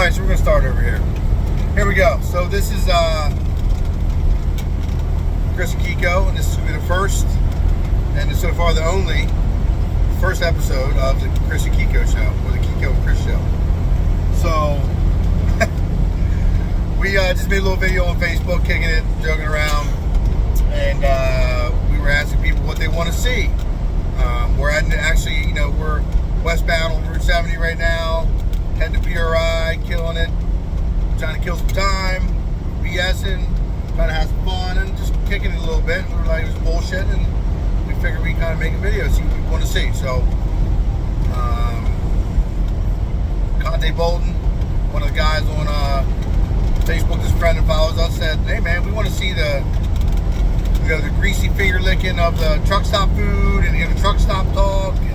Alright, so we're going to start over here. Here we go. So this is Chris and Kiko, and this is going to be the first, and so far the only, first episode of the Chris and Kiko show, or the Kiko and Chris show. So, we just made a little video on Facebook, kicking it, joking around, and we were asking people what they want to see. We're actually, we're westbound on Route 70 right now, heading to PRI, killing it, trying to kill some time, BSing, trying to have some fun, and just kicking it a little bit. We were like, it was bullshit, and we figured we'd kind of make a video, see what people want to see. So, Conte Bolton, one of the guys on Facebook, this friend that follows us, said, hey man, we want to see the greasy finger licking of the truck stop food, and the truck stop talk, and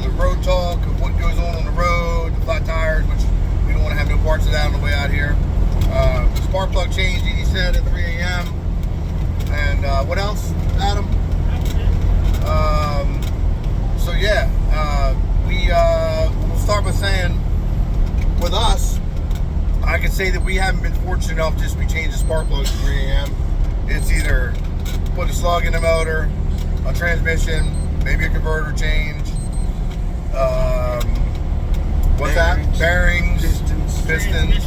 the road talk of what goes on the road, the flat tires, which we don't want to have no parts of that on the way out here. Spark plug changing, he said, at 3 a.m. And what else, Adam? So yeah, we'll start by saying, with us, I can say that we haven't been fortunate enough just we change the spark plug at 3 a.m. It's either put a slug in the motor, a transmission, maybe a converter change. What's bearings, that? Bearings, pistons,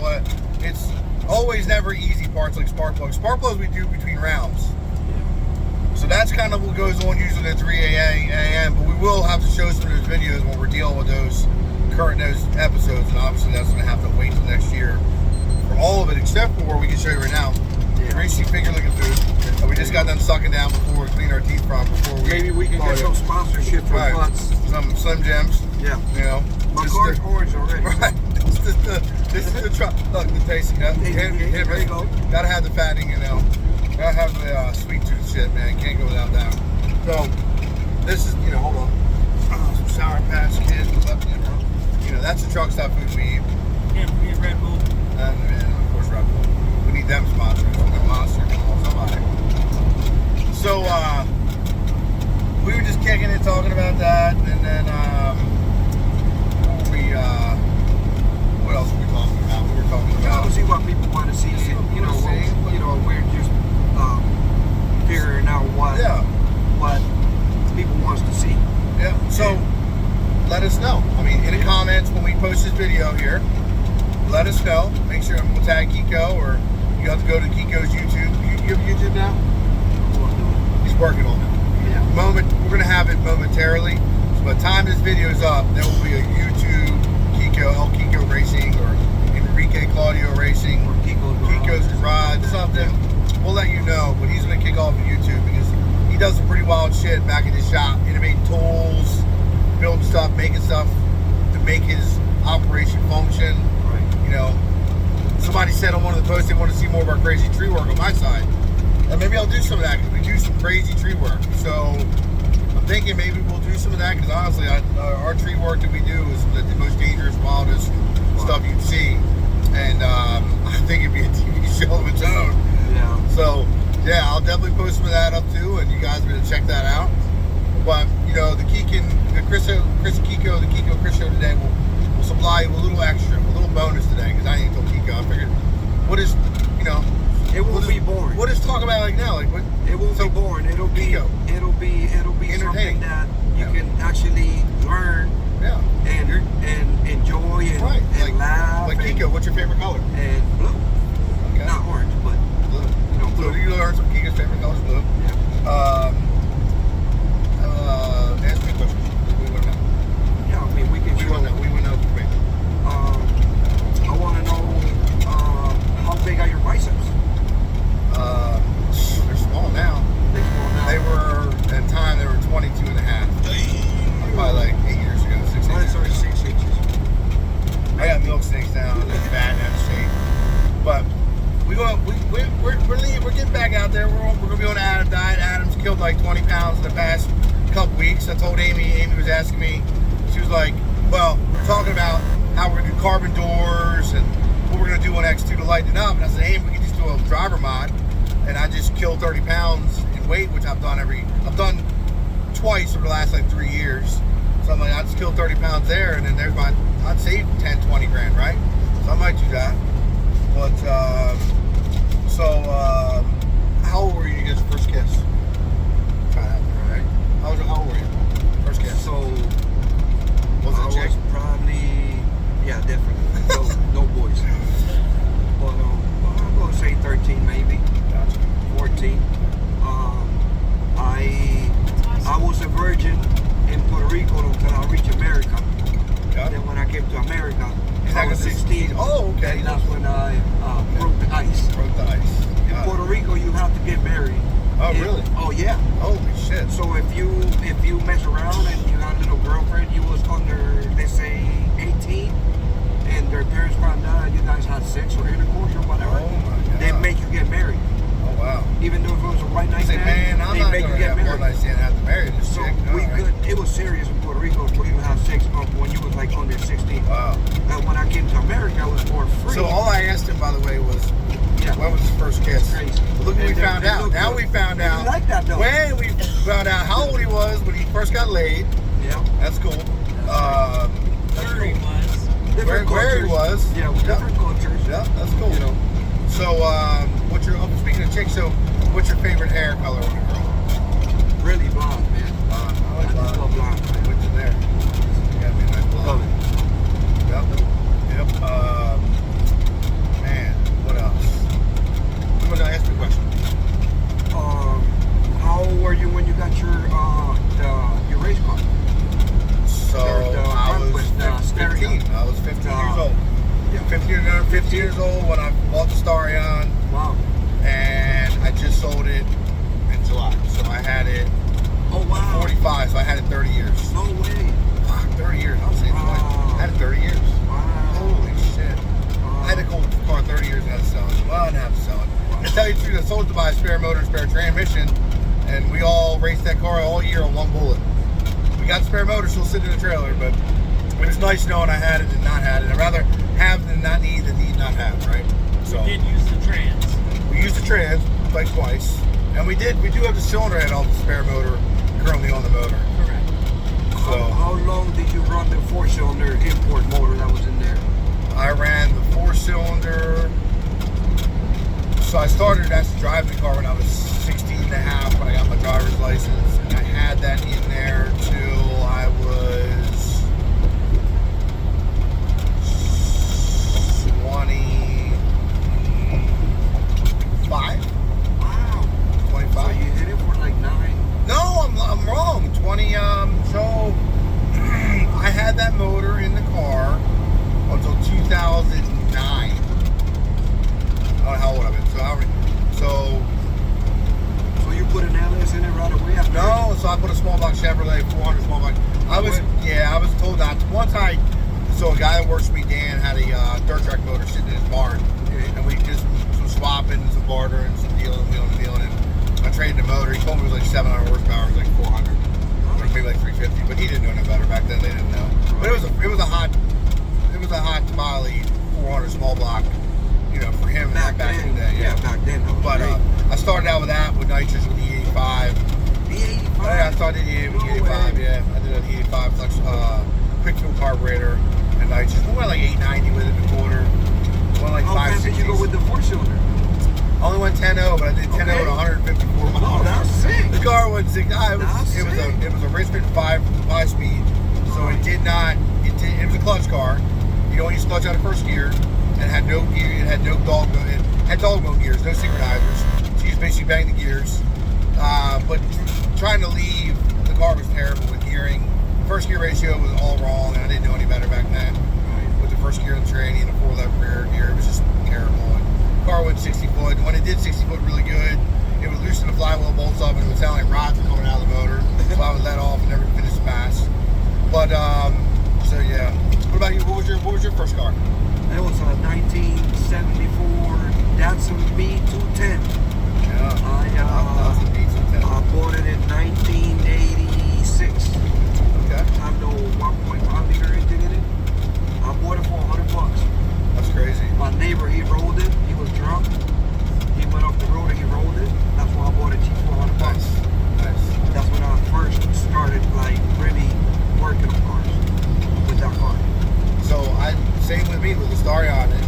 what? It's always never easy parts like spark plugs. Spark plugs we do between rounds. So that's kind of what goes on usually at 3 a.m. But we will have to show some of those videos when we're dealing with those episodes, and obviously that's going to have to wait till next year for all of it, except for what we can show you right now. Greasy finger licking food. We just got them sucking down before we clean our teeth from. Maybe we can get some sponsorship for butts. Some Slim Jims. Yeah. My car's orange already. Right. This is the truck. Look, the tasting. There you go. Gotta have the fatting, Gotta have the sweet tooth shit, man. Can't go without that. So, this is, hold on. Some Sour Patch Kids. That's the truck stop food we eat. Yeah, we need Red Bull. And of course, Red Bull. We need them sponsors. Monster. Somebody. So, we were just kicking it, talking about that, and then, what else were we talking about? We were talking about... see what people want to see. We're just figuring out what people wants to see. Yeah, so let us know. In the comments when we post this video here, let us know. Make sure we'll tag Kiko, or you have to go to Kiko's YouTube. You have YouTube now? He's working on it. Yeah. We're going to have it momentarily. So by the time this video is up, there will be a YouTube El Kiko Racing, or Enrique Claudio Racing, or Kiko's Garage, something. We'll let you know, but he's going to kick off on YouTube because he does some pretty wild shit back in his shop, innovating tools, building stuff, making stuff to make his operation function. Right. Somebody said on one of the posts they want to see more of our crazy tree work on my side. And maybe I'll do some of that because we do some crazy tree work. So I'm thinking maybe we'll do some of that because honestly, our tree work that we do is the most dangerous, wildest stuff you'd see. And I think it'd be a TV show of its own. Yeah. So, yeah, I'll definitely post some of that up too, and you guys are going to check that out. But, the Chris and Kiko, the Kiko Chris show today will supply you a little extra, a little bonus today, because I ain't told Kiko. I figured, it won't be boring. What is talk about like now? Like what? It won't be boring. It'll be Kiko. It'll be something that you can actually learn. Yeah. And enjoy and laugh. Like Kiko, what's your favorite color? And blue. Okay. Not orange, but blue. Blue. So you learn some Kiko's favorite color is blue. Yeah. Ask me a question. We wouldn't know. Yeah, we can. We wouldn't know. We wouldn't know. I want to know how big are your biceps? They're small now. They were, at the time, they were 22 and a half. Probably like 8 years ago, 6 Mine started 6 inches. I got milk steaks now, and it's bad and out of shape. But we're getting back out there. We're going to be on an Adam diet. Adam's killed like 20 pounds in the past couple weeks. I told Amy was asking me, she was like, well, we're talking about how we're going to do carbon doors and what we're going to do on X2 to lighten it up. And I said, Amy, we can just do a driver mod. And I just killed 30 pounds in weight, which I've done twice over the last like 3 years. So I'm like, I just killed 30 pounds there, and then there's my, I'd save 10, 20 grand, right? So I might do that. But how old were you to get your first kiss? Try that, right? How old were you? First kiss. So Was it a I chick? was probably, yeah, definitely. No boys. But I'm gonna say 13 maybe, Gotcha. 14. I was a virgin in Puerto Rico until I reached America. Got it. Then when I came to America, He's I not was gonna 16. Oh, okay. And that's when I broke the ice. Broke the ice. In Got it. Puerto Rico, you have to get married. Oh, really? Oh, yeah. Holy shit. So if you mess around and you got a little girlfriend, you was under, let's say, 18, and their parents found out you guys had sex or intercourse or whatever, Oh my god. they make you get married. Oh wow. Even though if it was a white night Say, man, stand, I'm they not make gonna you get have one married. night stand and have to marry this So chick. we All right. could. It was serious in Puerto Rico for you to have sex when you was like under 16. Wow. And when I came to America, I was more free. So all I asked him, by the way, was yeah. when was his first kiss? Crazy. Look what we And found they out. look Now good. we found out You like that though? when we found out how old he was when he first got laid. Yeah. That's cool. That's Where he cool. was. Different Where he cultures. was. Yeah, Yeah. different cultures. Yeah, that's cool. You know. So, speaking of chicks, so what's your favorite hair color on a girl? Really blonde, man. I I like just love blonde, man. Which is there? You gotta be a nice blonde. Love it. Yep. Man, what else? I'm gonna ask you a question. How old were you when you got your race car? So The I was Conquest, 15. I was 15 years old. Yeah. 15 years old when I bought the Starion, Wow. and I just sold it in July. So I had it Oh wow. 45, so I had it 30 years. No way. Fuck, 30 years. I was saying, I had it 30 years. Wow. Holy shit. I had to go the car 30 years and had to sell it. Well, I didn't have to sell it. To tell you the truth, I sold it to buy a spare motor, spare transmission, and we all raced that car all year on one bullet. We got the spare motor still sitting in the trailer, but it was nice knowing I had it and not had it. I'd rather have than not need than need not have, right? So We did use the trans. we used the trans like twice, and we do have the cylinder head off the spare motor currently on the motor. Correct. So How long did you run the 4-cylinder import motor that was in there? I ran the 4-cylinder. So I started actually driving the car when I was 16 and a half when I got my driver's license, and I had that in there till I was 25. Wow. 25. So you hit it for like 9? No, I'm wrong. 20. So I had that motor in the car until 2009. I don't know how old I've been. So So you put an LS in it right away after? no. So I put a small block Chevrolet 400 small block. I was told not to. Once so a guy that works for me, Dan, had a dirt track motor sitting in his barn, and we did some swapping, and some bartering, and some dealing, and I traded the motor. He told me it was like 700 horsepower, it was like 400, or maybe like 350, but he didn't know no better back then. They didn't know. But it was a hot tamale 400 small block, for him back in the day. Yeah, back then. That was But great. I started out with that with nitrous with the E85. E85? Yeah, I started the E85. Yeah, I did an E85 flex, quick fuel carburetor and nitrous. We went like 890 with it in the quarter. Went like How fast did you go 560s. with the 4-cylinder? I only went 10.0, but I did 10.0 Okay. at 154 miles. Oh, that's sick. The car went 6. That's It was a Richmond 5 speed, so it did not. It was a clutch car. You don't use clutch out of first gear, and it had no gear. It had no dog. It had dog mode gears, no synchronizers. So you just basically bang the gears. But trying to leave, the car was terrible with gearing. First gear ratio was all wrong, and I didn't know any better back then. With the first gear in the tranny and the 4-left rear gear, it was just terrible. And the car went 60 foot. When it did 60 foot really good, it would loosen the flywheel bolts up, and it would sound like rods were coming out of the motor. So I would let off and never finish the pass. But so yeah. What about you? What was your first car? It was a 1974 Datsun B210. Yeah. That was a B210. I bought it in 1986. Okay. Had no 1.5 liter engine in it. I bought it for $100. That's crazy. My neighbor, he rolled it. He was drunk. He went off the road and he rolled it. That's why I bought it cheap for $100. Nice. That's when I first started like really working on cars with that car. So I story on it.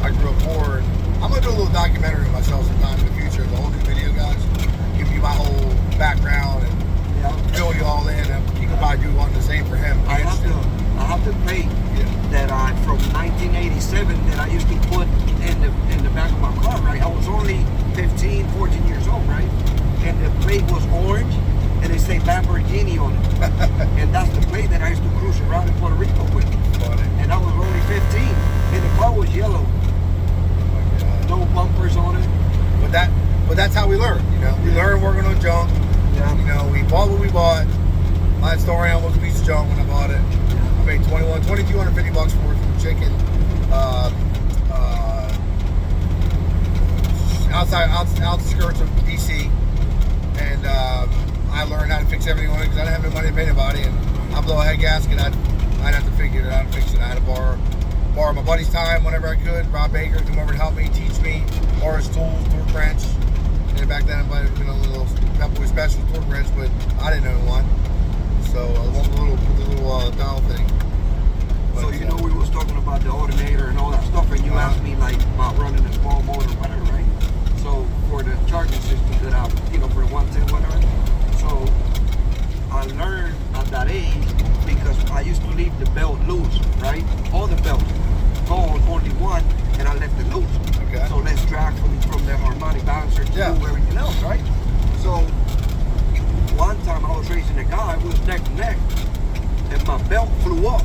I grew up poor. And I'm gonna do a little documentary of myself sometime in the future. The whole new video, guys, giving you my whole background and fill you all in. And you can probably do one the same for him. I have the plate that I from 1987 that I used to put in the back of my car. Right, I was only 15, 14 years old, right, and the plate was orange. And they say Lamborghini on it. And that's the plate that I used to cruise around in Puerto Rico with. Funny. And I was only 15. And the car was yellow. Oh my God. No bumpers on it. But that's how we learn, you know. We learn working on junk. Yeah. You know, we bought what we bought. My story on was a piece of junk when I bought it. I paid $2,250 for it from chicken. Outskirts of DC. And I learned how to fix everything on it because I didn't have no money to pay anybody, and I blow a head gasket, I'd have to figure it out and fix it. I had to borrow my buddy's time whenever I could. Rob Baker come over and help me, teach me, borrow his tools, torque wrench. And back then I might have been a little Pepper special torque wrench, but I didn't know one. So I went with the little dial thing. But, So you know we was talking about the alternator and all that stuff, and you asked me like about running a small motor, whatever, right? So for the charging system that I, for the 110, whatever. So I learned at that age because I used to leave the belt loose, right? All the belts gone, only one, and I left it loose. Okay. So let's drag from the harmonic balancer to everything else, right? So one time I was racing a guy, we was neck to neck, and my belt flew off.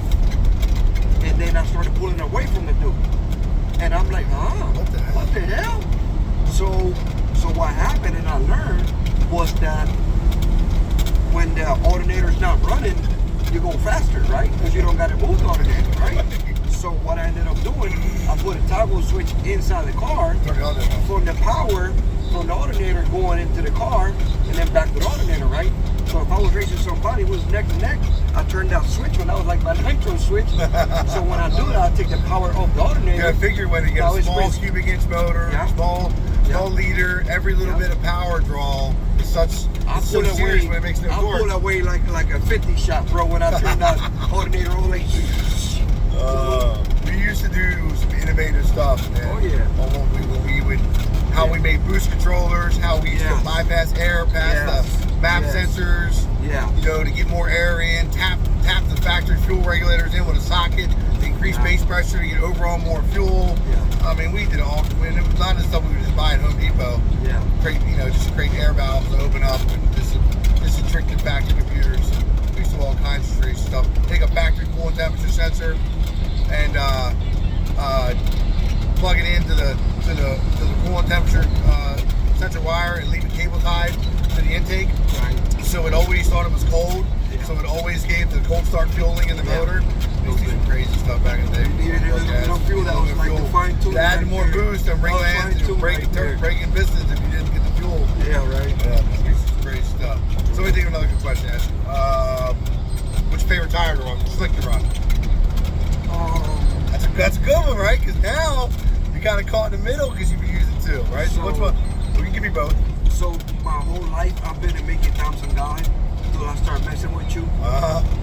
And then I started pulling away from the dude. And I'm like, what the hell? So what happened, and I learned, was that when the alternator's not running, you go faster, right? Because you don't got to move the alternator, right? So what I ended up doing, I put a toggle switch inside the car from the power from the alternator going into the car and then back to the alternator, right? So if I was racing somebody who was neck to neck, I turned that switch when I was like my nitro switch. So when I do that, I take the power off the alternator. Yeah, I figure when you get a small cubic inch motor, small liter, every little bit of power draw is so serious when it makes no torque. I pull away like a 50 shot, bro, when I turn that alternator on like. We used to do some innovative stuff, man. Oh yeah. How we made boost controllers, how we used to bypass air past the map sensors. Yeah. You know, to get more air in, tap the factory fuel regulators in with a socket to increase base pressure to get overall more fuel. Yeah. I mean, we did all. I mean, a lot of the stuff we would just buy at Home Depot. Yeah. Just create air valves to open up, and this is tricked in factory computers. We used to do all kinds of crazy stuff. Take a factory coolant temperature sensor and plug it into the coolant temperature sensor wire and leave the cable tied to the intake. Right. So it always thought it was cold. Yeah. So it always gave the cold start fueling in the motor. We used to do some crazy stuff back in the day. You needed a little fuel that was like the fine tune. Add more boost and breaking pistons if you didn't get the fuel. Yeah, right. Yeah, this is crazy stuff. So let me think of another good question, Ash. What's your favorite tire to run? Slick to run? That's a good one, right? Because now you're kind of caught in the middle because you've been using two, right? So which one? We can give me both. So my whole life I've been a Mickey Thompson guy until I start messing with you.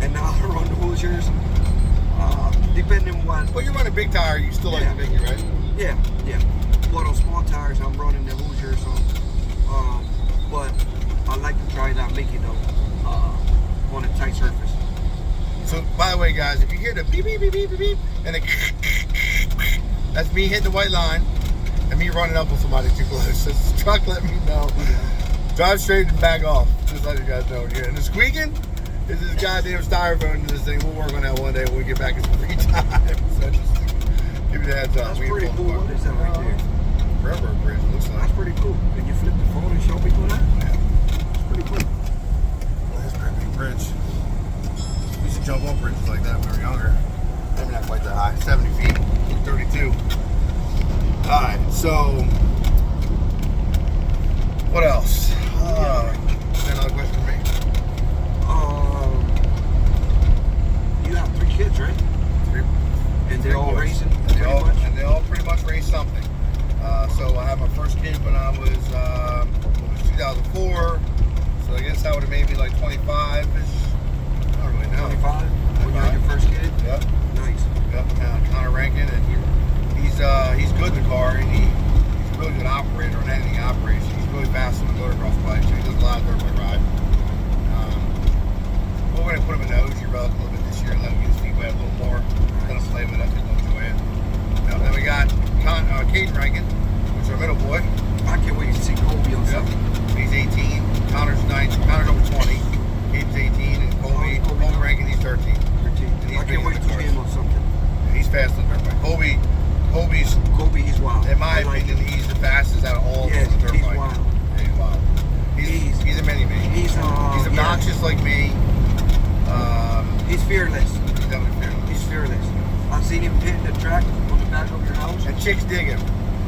And now I run the Hoosiers. Depending on what. Well, you run a big tire, you still like the Mickey, right? Yeah. But on small tires, I'm running the Hoosiers. So, but I like to try that Mickey though on a tight surface. So, by the way, guys, if you hear the beep, beep, beep, beep, beep, beep, and the that's me hitting the white line and me running up on somebody too close. It's the truck letting me know. Drive straight and back off. Just letting you guys know here. And the squeaking is this goddamn styrofoam in this thing. We'll work on that one day when we get back in some free time. So just give you the heads up. That's pretty cool. What is that right there? Railroad bridge, looks like. That's pretty cool. Can you flip the phone and show people that? Yeah. It's pretty cool. Well, that's a pretty big bridge. We used to jump off bridges like that when we were younger. Maybe not quite that high. 70 feet, 32. Alright, so what else? Another question for me. You have 3 kids, right? 3. And they're all racing? And they all pretty much race something. So I had my first kid when I was 2004. So I guess that would have made me like 25-ish. I don't really know. 25? When you had your first kid? Yep. Nice. Yep. Connor Rankin fast on the dirt bike. Kobe's, he's wild. in my I like opinion, him. he's the fastest out of all Yes, of the dirt he's bike. wild. He's wild. He's a mini-me. He's obnoxious like me. He's fearless. He's definitely fearless. He's fearless. I've seen him hitting the track on the back of your house. And chicks dig him.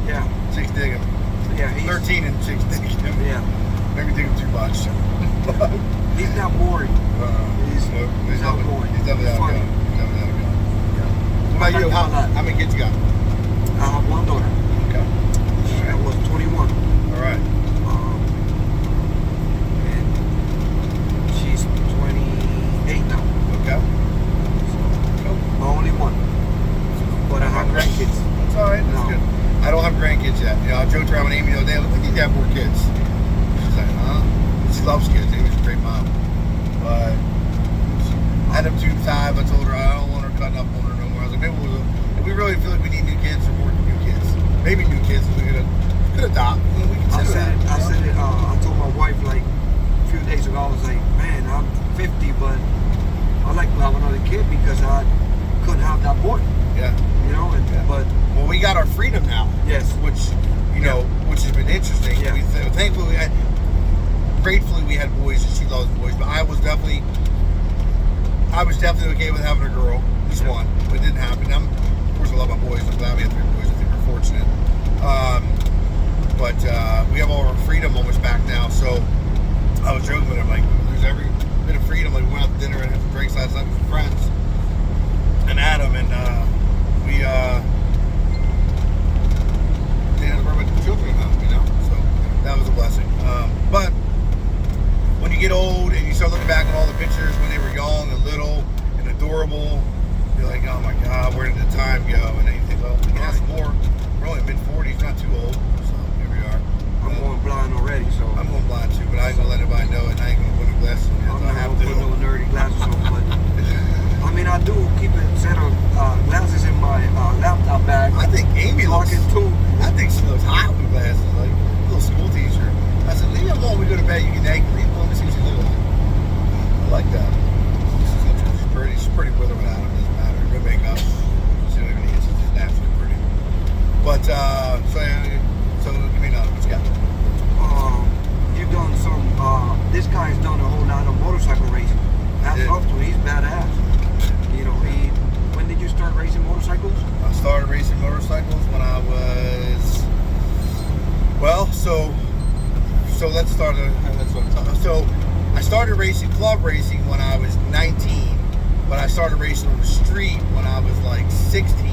Yeah. Chicks dig him. Yeah, he's 13 and chicks dig him. Yeah. Maybe dig him too much. He's not boring. He's outgoing. He's definitely funny. outgoing. He's definitely outgoing. Yeah. What about you? I like him a lot. How many kids you got? I have one daughter. Okay. She was 21. All right. And she's 28 now. Okay. So, my only one. But I have grandkids. That's all right. That's No. good. I don't have grandkids yet. You know, I joked around with Amy the other day. We need to have more kids. She's like, huh? She loves kids. Amy's a great mom. But I had them tube tied. I told her I don't want her cutting up on her no more. I was like, maybe if we really feel like we need new kids or more new kids, maybe new kids, we could adopt. You know, we consider that. I said it. I told my wife like a few days ago. I was like, man, I'm 50, but I like to have another kid because I couldn't have that boy. Yeah. You know, but well, we got our freedom now. Yes. Which which has been interesting. Yeah. Thankfully, gratefully we had boys, and she loves boys. But I was definitely okay with having a girl, just one. But it didn't happen. Of course, I love my boys. I'm glad we had 3 boys. I think we're fortunate. But we have all our freedom almost back now. So I was joking with him, like, we lose every bit of freedom. Like, we went out to dinner and had some drinks last night with friends and Adam, and we didn't have to worry about the children at home, you know. So that was a blessing. But when you get old and you start looking back on all the pictures when they were young and little and adorable, you're like, oh my God, where did the time go? And then you think, well, we can have some more. We're only mid-40s, not too old. So here we are. I'm going blind already. So I'm going blind too, but I ain't gonna let anybody know it. I ain't gonna put no glasses on. I'm I not have gonna to. put no nerdy glasses on. But I mean, I do keep a set of glasses in my laptop bag. I think Amy looks. too. I think she looks hot with glasses, like a little school teacher. I said, leave her alone when we go to bed. You can naked. Leave her alone and see what she looks like. I like that. She's pretty. She's pretty with her without him. Doesn't matter. No makeup. She don't even need it. She's just naturally pretty. But so give me another. What you got? You've done some. This guy's done a whole lot of motorcycle racing. Hats off to him. He's badass. You know, when did you start racing motorcycles? I started racing motorcycles when I was, so let's start. So I started club racing when I was 19, but I started racing on the street when I was like 16.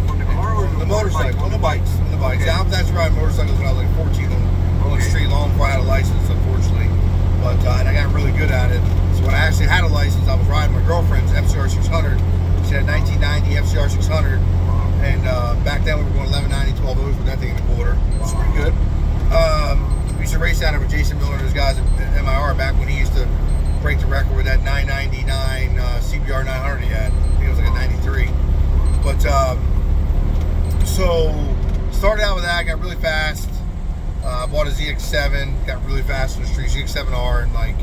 On the car or the motorcycle? On the bikes. Okay. I was actually riding motorcycles when I was like 14 on the street, long before I had a license, unfortunately. But and I got really good at it. So when I actually had a license, I was riding my girlfriend's FCR 600. She had a 1990 FCR 600, and back then we were going 1190, 12 O's with that thing in the quarter. It's pretty good. We used to race out of with Jason Miller and his guys at MIR back when he used to break the record with that 999 CBR 900 he had. I think it was like a 93. But so started out with that, got really fast. Bought a ZX7, got really fast on the street, ZX7R in like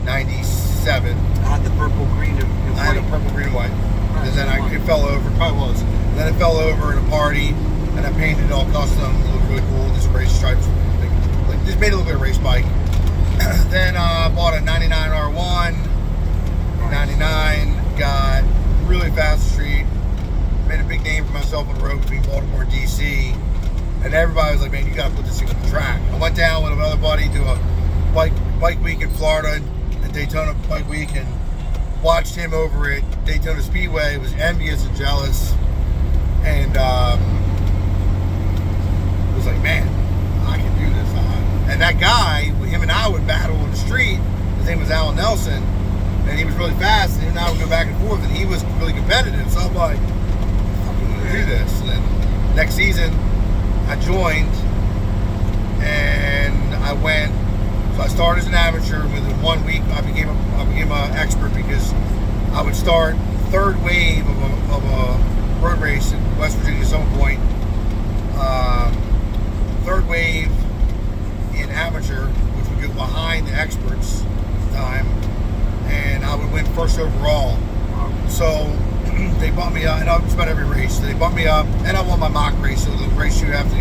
97. I had the purple, green, and white. I had a purple, green, and white. Right, And then it fell over, probably was. And then it fell over at a party, and I painted it all custom. It looked really cool, just race stripes. Like just made it look like a race bike. Then bought a 99 R1, 99, got really fast on the street. Made a big name for myself on the road between Baltimore and DC. And everybody was like, man, you gotta put this thing on the track. I went down with another buddy to a bike week in Florida, at Daytona Bike Week, and watched him over at Daytona Speedway. Was envious and jealous, and was like, man, I can do this. And that guy, him and I would battle on the street. His name was Alan Nelson, and he was really fast, and him and I would go back and forth, and he was really competitive. So I'm like, I'm gonna do this. And then next season, I joined, and I went. So I started as an amateur. Within 1 week, I became an expert because I would start third wave of a road race in West Virginia at some point. Third wave in amateur, which would go behind the experts at the time, and I would win first overall. So they bumped me up, and just about every race. They bumped me up, and I won my mock race. So the race you have to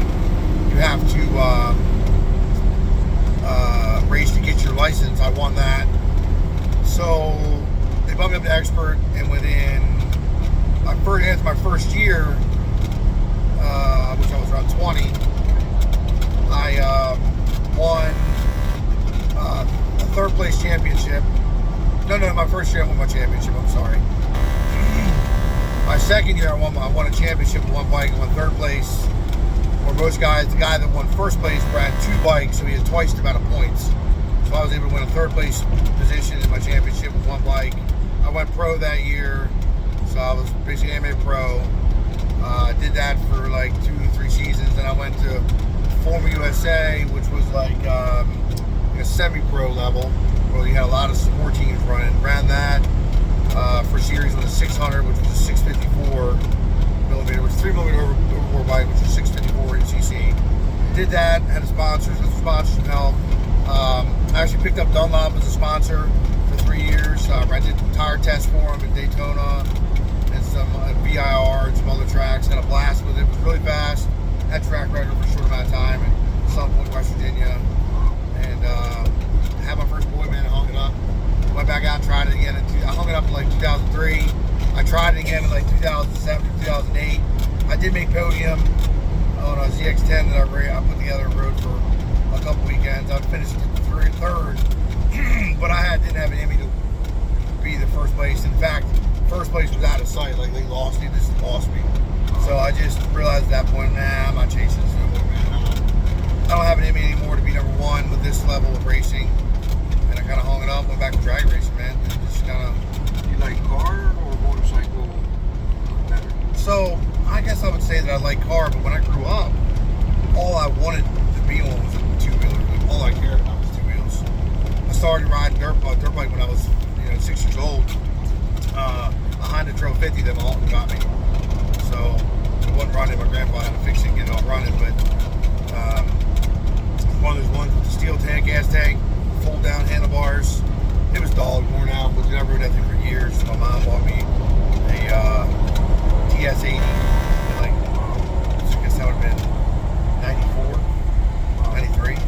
race to get your license. I won that. So they bumped me up to expert, and within after my first year, which I was around 20, I won a third place championship. No, my first year I won my championship. I'm sorry. My second year I won a championship with one bike and won third place. Where most guys, the guy that won first place had 2 bikes, so he had twice the amount of points. So I was able to win a third place position in my championship with 1 bike. I went pro that year, so I was basically AMA pro. Did that for like 2 or 3 seasons, and I went to Former USA, which was like a semi-pro level, where you had a lot of support teams running. Ran that for series with a 600, which was a 654 millimeter, which is 3 millimeter overboard bike, which is 654 cc. Did that, had a sponsors, some help. I actually picked up Dunlop as a sponsor for 3 years. I did tire tests for them in Daytona and some VIR and some other tracks. Had a blast with it. It was really fast. Had track record for a short amount of time in some point, West Virginia. And had my first boy, man, I hung it up. Went back out and tried it again. I hung it up in like 2003. I tried it again in like 2007, 2008. I did make podium on a ZX10 that I put together and rode for a couple weekends. I finished third, but I didn't have an Emmy to be the first place. In fact, first place was out of sight. Like, they lost me. This lost me. So I just realized at that point, nah, I'm not chasing this no more, man. I don't have an Emmy anymore to be number 1 with this level of racing. And I kind of hung it up, went back to drag racing, man. And just kind of. You like car or motorcycle better? So I guess I would say that I like car, but when I grew up, all I wanted to be on was a 2-wheeler. All I cared about was 2 wheels. I started riding dirt bike when I was 6 years old. A Honda Trail 50 that my uncle got me. So it wasn't running. My grandpa had to fix it and get it all running. But one of those ones with the steel tank, gas tank, fold down handlebars. It was dog worn out, but I rode that thing for years. My mom bought me a TS80. Like, I guess that would have been 94, 93.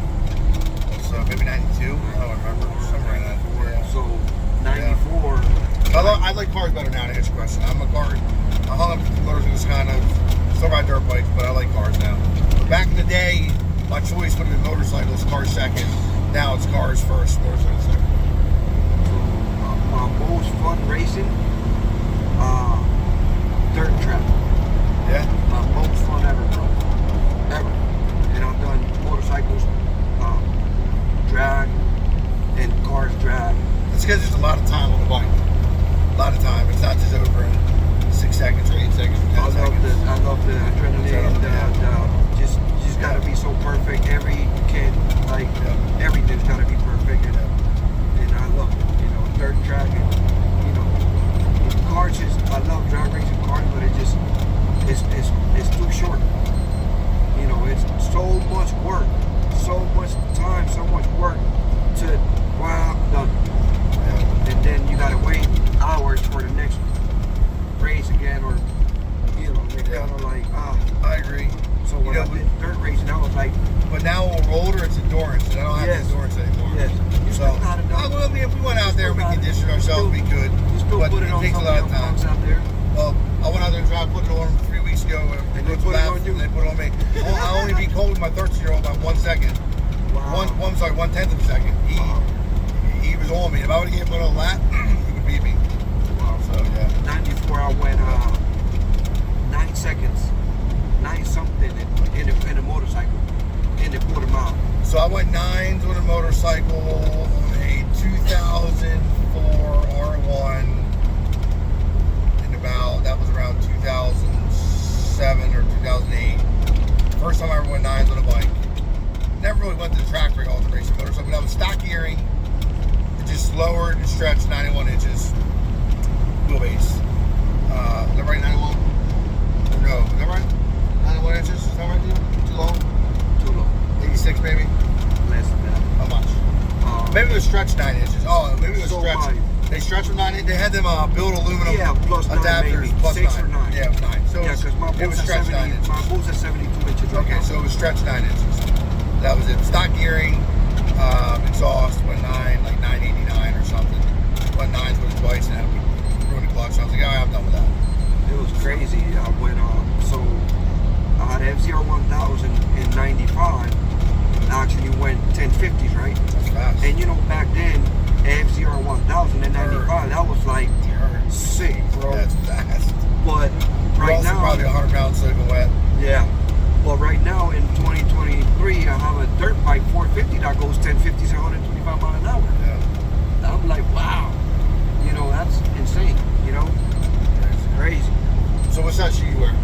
So maybe 92. I don't remember. Somewhere in that. Yeah. So 94. Yeah. I like cars better now to answer your question. I hung up the motors in this kind of, still ride dirt bikes, but I like cars now. Back in the day, my choice would have been motorcycles, cars second. Now it's cars first, motorcycles second. Most fun racing, dirt track. Yeah. Most fun ever, bro. Ever. And I've done motorcycles, drag, and cars drag. It's because there's a lot of time on the bike. A lot of time. It's not just over in 6 seconds or 8 seconds or 10 seconds. I love the adrenaline. Just gotta be so perfect. Everything's gotta be perfect. And I love it. Dirt track and cars. I love drag racing cars, but it's too short. It's so much work, so much time, so much work to done. Yeah. And then you gotta wait hours for the next race again, or it's kind of like I agree. So when I did dirt racing, I was like. But now on roller, it's endurance. And I don't have the endurance anymore. Yes. So, if we went out there and we conditioned ourselves, we could. But it takes a lot of time. Out there. Well, I went out there and tried to put it on 3 weeks ago. And they put it on you? And they put it on me. I only beat Cole, my 13-year-old, by 1 second. Wow. 1/10 of a second. He was on me. If I would have put on a lap, he would beat me. Wow. So, yeah. 94, I went 9 seconds. 9 something in a motorcycle. In the quarter mile. So I went 9s on a motorcycle on a 2004 R1 that was around 2007 or 2008. First time I ever went 9s on a bike. Never really went to the track very often racing motorcycle, but I was stock gearing. It just lowered and stretched 91 inches wheelbase. Is that right, 91? No, is that right? 91 inches? Is that right, dude? Too long? 86 maybe? Less than that. How much? Maybe it was stretched 9 inches. Maybe it was stretched. They stretched from 9 inches. They had them build aluminum plus adapters. maybe. Plus 6 9. or 9. It was boat's at stretched 9 inches. My boat's at 72 inches right Okay, now. so it was stretched 9 inches. That was it. Stock gearing, exhaust went 9, like 989 or something. Went 9s with twice and had to ruin the clutch. I was like, all right, I'm done with that. It was crazy. I went so I had FZR 1000 in 95. Actually went 1050s, right? That's fast. And you know, back then, FZR 1000 in 95, that was like sick, bro. That's fast. But You're right also now, probably 100 pounds soaking wet. yeah. But right now in 2023, I have a dirt bike 450 that goes 1050s at 125 miles an hour. Yeah. I'm like, wow. You know, that's insane. You know, crazy. So what size shoe you wear?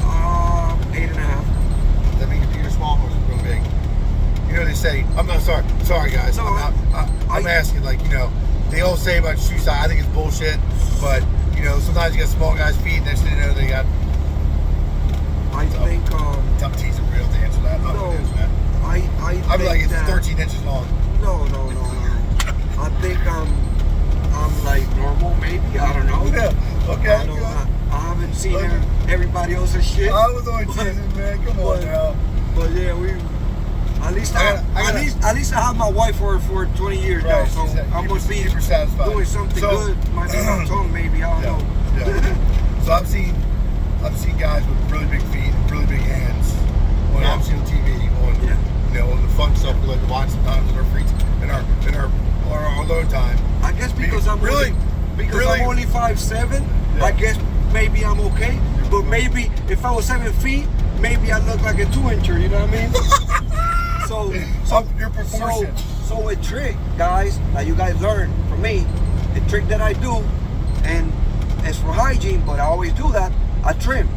8.5. Does that mean your feet are small or is it real big? You know they say, I'm not sorry guys. No, I'm asking, like, you know, they all say about shoe size, I think it's bullshit, but you know, sometimes you got small guys' feet, next thing you know they got I think tough tees and real to answer that. I'm no, gonna answer that. I I'd be like, it's that, 13 inches long. No. I think I'm like normal, maybe. I don't know. Yeah. Okay. I don't. I haven't seen everybody else's shit. I was only teasing, man. Come on now. But yeah, we. At least at least I have my wife for 20 years now, Right, so I must be super satisfied. doing something good. Might be my tongue, maybe. I don't know. Yeah. So I've seen guys with really big feet and really big hands on Yeah. I've seen on TV on you know, on the fun stuff we like to watch sometimes in our free in our load time. I guess because I'm really I'm only 5'7", Yeah. I guess maybe I'm okay. But maybe if I was 7 feet, maybe I look like a 2-incher. You know what I mean? so your proportion. So a trick, guys, that you guys learn from me, a trick that I do, and it's for hygiene, but I always do that. I trim.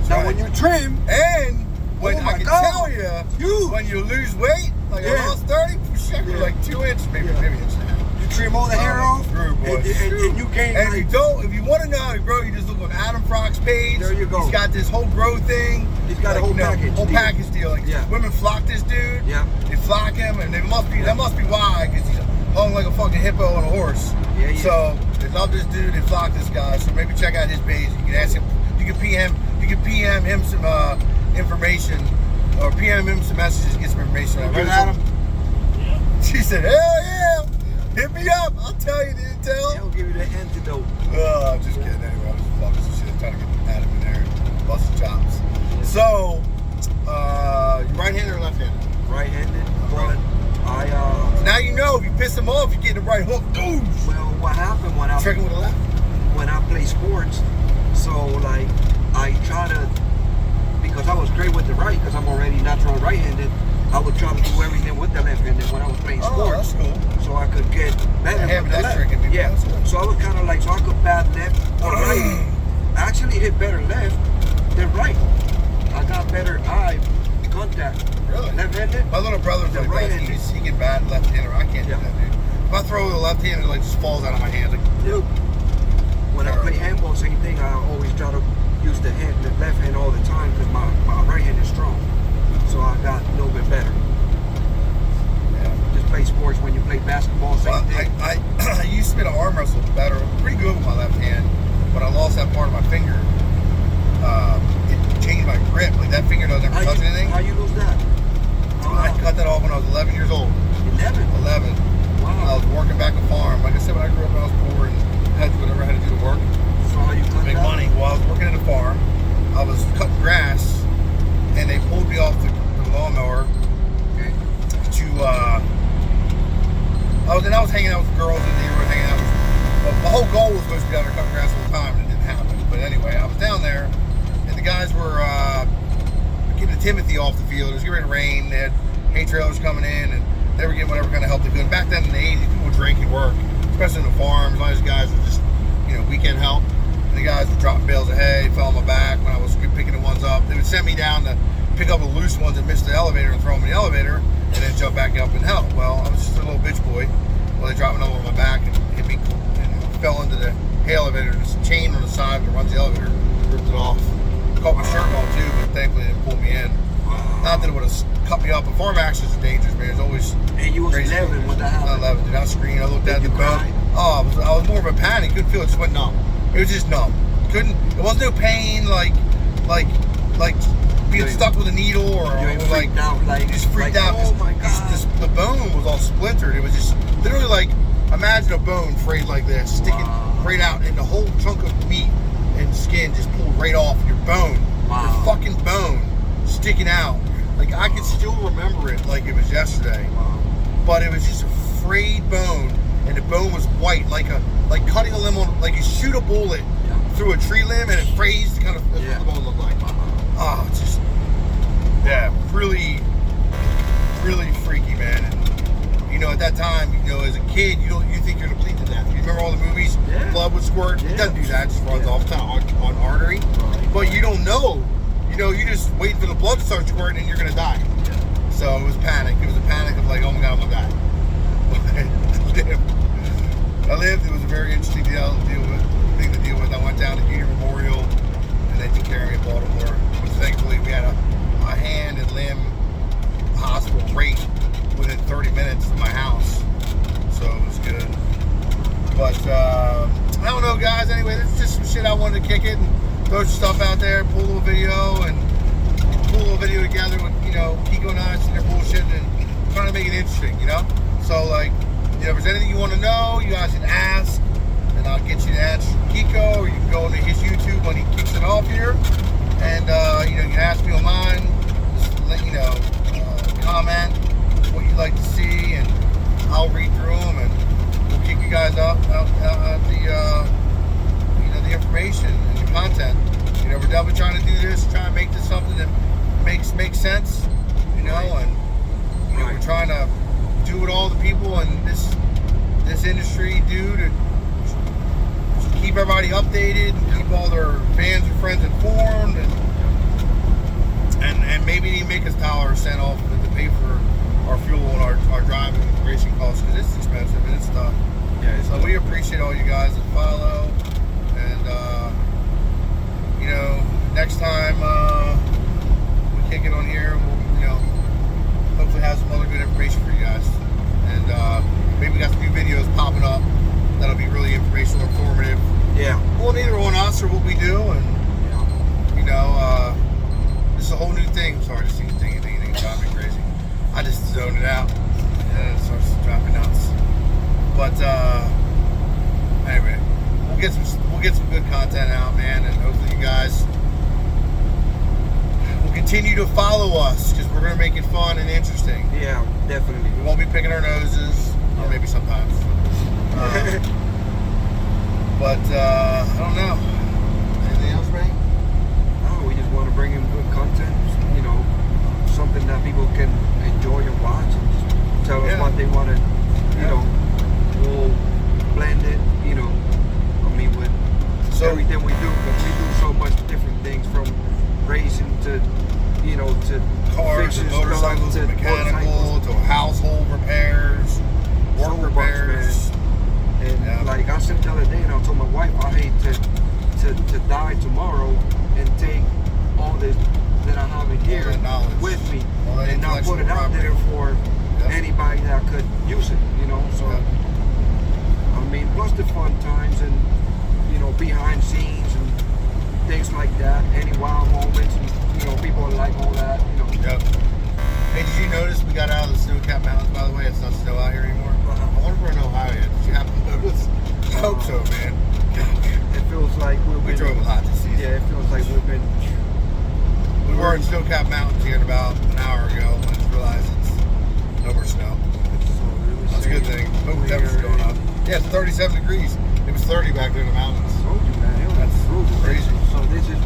Now right. when you trim, And when Oh my I can God. tell you, when you lose weight, like Yeah. I lost 30, you're like 2 inches, maybe inch and a half. you trim all the hair off, Through, boy. and you gain. And like, if you want to know how to grow, you just look on Adam Frock's page. There you go. He's got this whole grow thing. He's got a whole package Whole deal. package deal. Like, Yeah. women flock this dude. Yeah. They flock him, and that must be why, because he's hung like a fucking hippo on a horse. Yeah. So they love this dude. They flock this guy. So maybe check out his page. You can ask him. You can PM him some information, or PM him some messages, get some information. Right, Adam? Yeah. She said, hell yeah. Hit me up. I'll tell you the intel. He'll give you the antidote. Oh, I'm just kidding. Anyway, I was just fucking some shit, trying to get Adam in there and bust the chops. So, you right-handed or left-handed? Right-handed, but Now you know if you piss him off, you get the right hook. Ooh. well, what happened when Tricking with the left. when I play sports? So like I try to, because I was great with the right, because I'm already natural right-handed. I would try to do everything with the left-handed when I was playing Oh, sports, that's cool. so I could get better Having with the that left. trick in me, Yeah. that's good. So I was kind of like, so I could bat left or right. I actually hit better left than right. I got better eye contact. Really? Left-handed. My little brother's The like that. right-handed. He can bat left-handed. I can't Yeah. do that, dude. If I throw the left-handed, it like just falls out of my hand. Like, Dude, when I play handball, same thing. I always try to use the left hand all the time because my right hand is strong. So I got a little bit better. yeah. Just play sports. When you play basketball, same Well, thing. I used to be able to arm wrestle better, pretty good with my left hand, but I lost that part of my finger. It changed my grip. Like that finger doesn't ever touch anything. How you lose that? I cut that off when I was 11 years old. 11. 11. I Wow. was working back a farm. Like I said, when I grew up, I was poor and had to do whatever I had to do to work, So how you cut make that? money. While I was working at a farm, I was cutting grass, and they pulled me off the lawnmower Okay. to. I was hanging out with girls in the neighborhood, hanging out. My whole goal was supposed to be down there cutting grass all the time, and it didn't happen. But anyway, I was down there, and the guys were getting Timothy off the field. It was getting ready to rain. They had hay trailers coming in, and they were getting whatever kind of help they could. Back then in the 80s, people would drink and work, especially in the farms. A lot of these guys were just, weekend help. And the guys were dropping bales of hay, fell on my back when I was picking the ones up. They would send me down to pick up the loose ones that missed the elevator and throw them in the elevator, and then jump back up and help. Well, I was just a little bitch boy. Well, they dropped another one on my back and hit me, and fell into the hay elevator. There's a chain on the side that runs the elevator, ripped it off. Caught my shirt off too, but thankfully it didn't pull me in. Not that it would have cut me up, but farm accidents are dangerous, man. It's always And you was crazy. 11 when that I happened. 11. Did I scream? I looked Did at the you boat. cry? Oh, I was more of a panic. Couldn't feel it. Just went numb. It was just numb. It wasn't no pain. Like like being stuck with a needle or like out, just freaked out. Oh my God. The bone was all splintered. It was just literally like, imagine a bone frayed like this, sticking right out, and the whole chunk of meat and skin just pulled right off your bone. Wow. Your fucking bone sticking out. Like I can still remember it like it was yesterday. Wow. But it was just a frayed bone, and the bone was white, like cutting a limb on, like you shoot a bullet through a tree limb and it frays. Kind of that's what the bone looked like. Oh, it's just really, really freaky, man. And you know, at that time, you know, as a kid, you think you're gonna bleed to death. You remember all the movies? Yeah. Blood would squirt. It doesn't do that. It just runs off on artery. Right. But you don't know. You know, you just wait for the blood to start squirting and you're gonna die. Yeah. So it was panic. It was a panic of like, oh my God, I'm gonna die. I lived. It was a very interesting thing to deal with. I went down to Union Memorial and they took care of me in Baltimore. Which thankfully we had a hand and limb hospital right within 30 minutes of my house. So it was good. But I don't know, guys. Anyway, this is just some shit I wanted to kick it and throw some stuff out there, pull a little video together with, you know, Kiko and I sitting there bullshitting and trying to make it interesting, you know? So, like, you know, if there's anything you want to know, you guys can ask, and I'll get you the answer from Kiko, or you can go into his YouTube when he kicks it off here, and, you know, you can ask me on mine, just let you know, comment what you'd like to see, and I'll read through them, and we'll kick you guys out the, you know, the information and the content. You know, we're definitely trying to do this, trying to make this something that makes sense, you know, and you know, we're trying to do what all the people in this industry do to keep everybody updated and keep all their fans and friends informed, and maybe even make us $1 off to pay for our fuel and our driving and racing costs, because it's expensive and it's tough. Yeah, so we appreciate all you guys that follow, and you know, next time we kick it on here, we'll, you know, hopefully have some other good information for you guys, and maybe we got some new videos popping up that'll be really informational, informative. Yeah. Well, either on us or what we do, and you know, this is a whole new thing. I'm sorry to see anything drive me crazy. I just zoned it out, and it starts to drive me nuts. But anyway, we'll get some good content out, man, and hopefully you guys will continue to follow us, because we're gonna make it fun and interesting. Yeah, definitely. We won't be picking our noses, or maybe sometimes. But I don't know. Anything else, Ray? No, we just want to bring in good content, you know, something that people can enjoy and watch, and just tell us what they want to, you know, we'll blend it, you know, I mean, with everything we do, because we do so much different things, from racing to, you know, to cars and motorcycles to mechanical to household repairs, work repairs. And like I said the other day, and I told my wife, I hate to die tomorrow and take all this that I have in here with me and not put it out there for anybody that could use it, you know. So I mean, plus the fun times and, you know, behind scenes and things like that, any wild moments, and, you know, people like all that, you know. Yep. Hey, did you notice we got out of the snow-capped mountains, by the way? It's not snow out here anymore. I wonder if we're in Ohio yet. Did you happen to notice? I hope so, man. It feels like we drove a lot this season. Yeah, it feels like we've been... We were in snow-capped mountains here about an hour ago, and I just realized it's no more snow. That's a good thing. Hope the temperature's going up. Yeah, it's 37 degrees. It was 30 back there in the mountains. I told you, man. That's crazy. So this is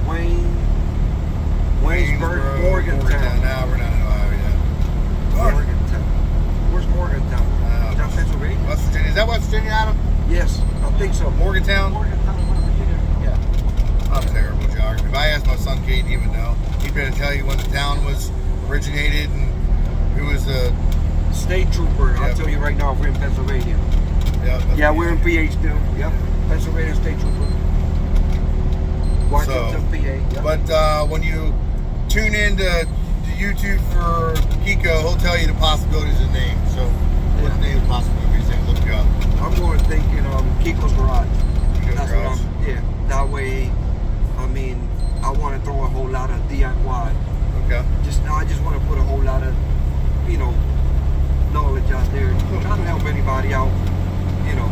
Waynesburg, Morgantown. Now we're not in Ohio yet. Morgantown. Where's Morgantown? Is that Pennsylvania? West Virginia. Is that West Virginia, Adam? Yes, I think so. Morgantown? Morgantown, West Virginia. Yeah. I'm terrible at geography. If I asked my son Kate, he would know. He'd better tell you when the town was originated and who was the state trooper. I'll tell you right now, we're in Pennsylvania. Yeah, we're in PA still. Yep. Pennsylvania State Trooper. Washington, PA. Yep. But when you tune in to YouTube for Kiko, he'll tell you the possibilities of the name. So, what the name is possibilities? Look you up. I'm more thinking Kiko's Garage. Kiko's That's Garage. what I'm. Yeah. That way, I mean, I want to throw a whole lot of DIY. Okay. I just want to put a whole lot of, you know, knowledge out there, trying to help anybody out. You know,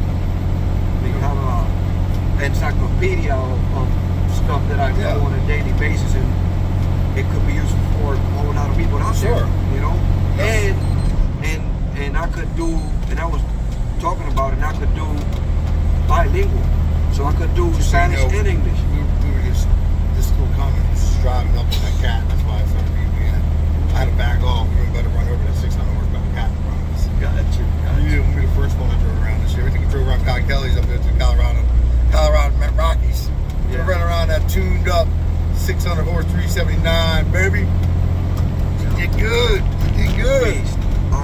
have a encyclopedia of stuff that I know on a daily basis, and it could be useful for a whole lot of people out there. You know, and I could do, and I was talking about it, and I could do bilingual, so I could do Spanish and English. We were just, this little comment was just driving up on that cat. That's why I started being I had to back off. We were about to run over that 600 horsepower cat in front of us. Gotcha. Yeah, we'll be the first one I drove around this year. I think we drove around Kyle Kelly's up there to Colorado Rockies. We ran around that tuned up 600 horse 379, baby. You did good. You did good.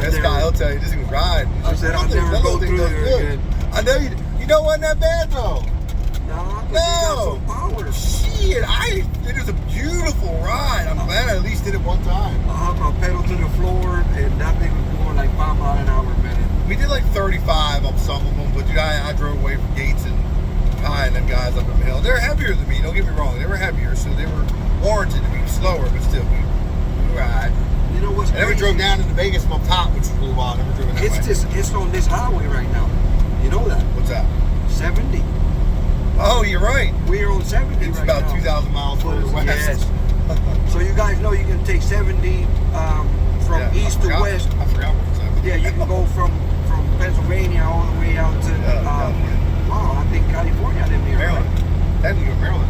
This guy, he'll tell you, this thing was riding. I said I'll never go through there again. I know you know wasn't that bad though. No. Power. Shit, it was a beautiful ride. I'm glad I at least did it one time. I hung my pedal to the floor, and that thing was going like 5 miles an hour, man. We did like 35 up some of them, but dude, I drove away from Gates and Kai and them guys up in the hill. They're heavier than me, don't get me wrong. They were heavier, so they were warranted to be slower, but still, we ride. You know what's crazy? I never drove down into Vegas from up top, which was really wild. I never drove that way. It's on this highway right now. You know that? What's that? 70. Oh, you're right. We're on 70 It's right about now. 2,000 miles further west. Yes. So you guys know you can take 70 from east to west. I forgot what it's at. Yeah, you can go from Pennsylvania all the way out to wow, I think California them here. Maryland. Right? Then you go Maryland.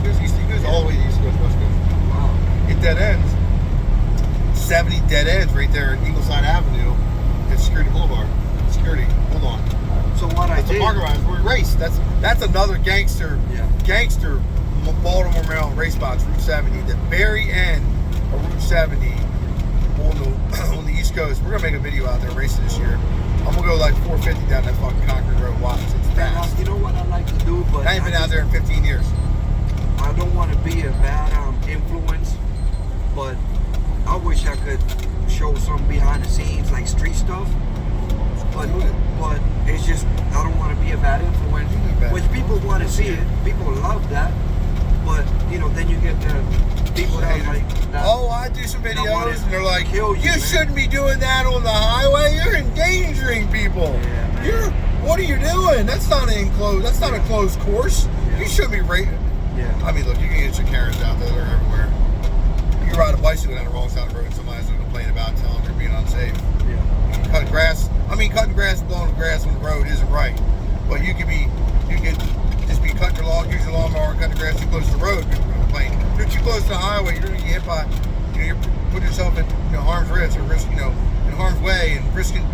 He goes all the way east coast, west coast. Wow. It dead ends. 70 dead ends right there at Ingleside Avenue at Security Boulevard. Security, hold on. So what that's the parking ride where we race. That's another gangster Baltimore, Maryland race spots, Route 70. The very end of Route 70 on the East Coast. We're gonna make a video out there racing this year. I'm gonna go like 450 down that fucking Concord Road. Watch, it's fast. You know what I like to do, but I ain't been out there in 15 years. I don't want to be a bad influence, but I wish I could show some behind the scenes, like street stuff. But it's just, I don't want to be a bad influence. Which people want to see it. People love that. But, you know, then you get the people that are like... Oh, I do some videos and they're like, you man. shouldn't be doing that on the highway. You're endangering people. Yeah, What are you doing? That's not a closed course. Yeah. You shouldn't be rating. Yeah. I mean, look, you can get your Karens out there. They're everywhere. You ride a bicycle down the wrong side of the road and somebody's going to complain about telling you're being unsafe. Yeah. Cutting grass and blowing the grass on the road isn't right. But you could just be cutting your lawn, using your lawnmower, cutting the grass too close to the road. People are going to complain. If you're too close to the highway, you're going to get hit by, you're putting yourself in harm's risk or risk, in harm's way and risking,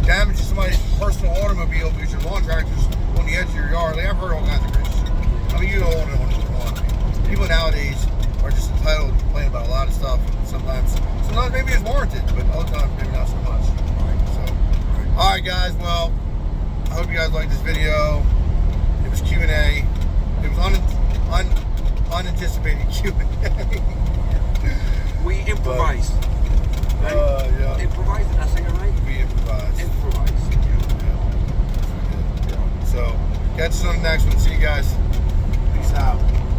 damaging somebody's personal automobile because your lawn tractor's on the edge of your yard. Like, I've heard all kinds of risks. I mean, you go on and on and on. People nowadays are just entitled to complain about a lot of stuff. Sometimes maybe it's warranted, but other times maybe not so much. All right, guys. Well, I hope you guys liked this video. It was Q&A. It was unanticipated Q&A. We improvised. Right? Yeah. Improvised, did I say it right? We improvised. Improvised. Yeah. So, catch us on the next one. See you guys. Peace out.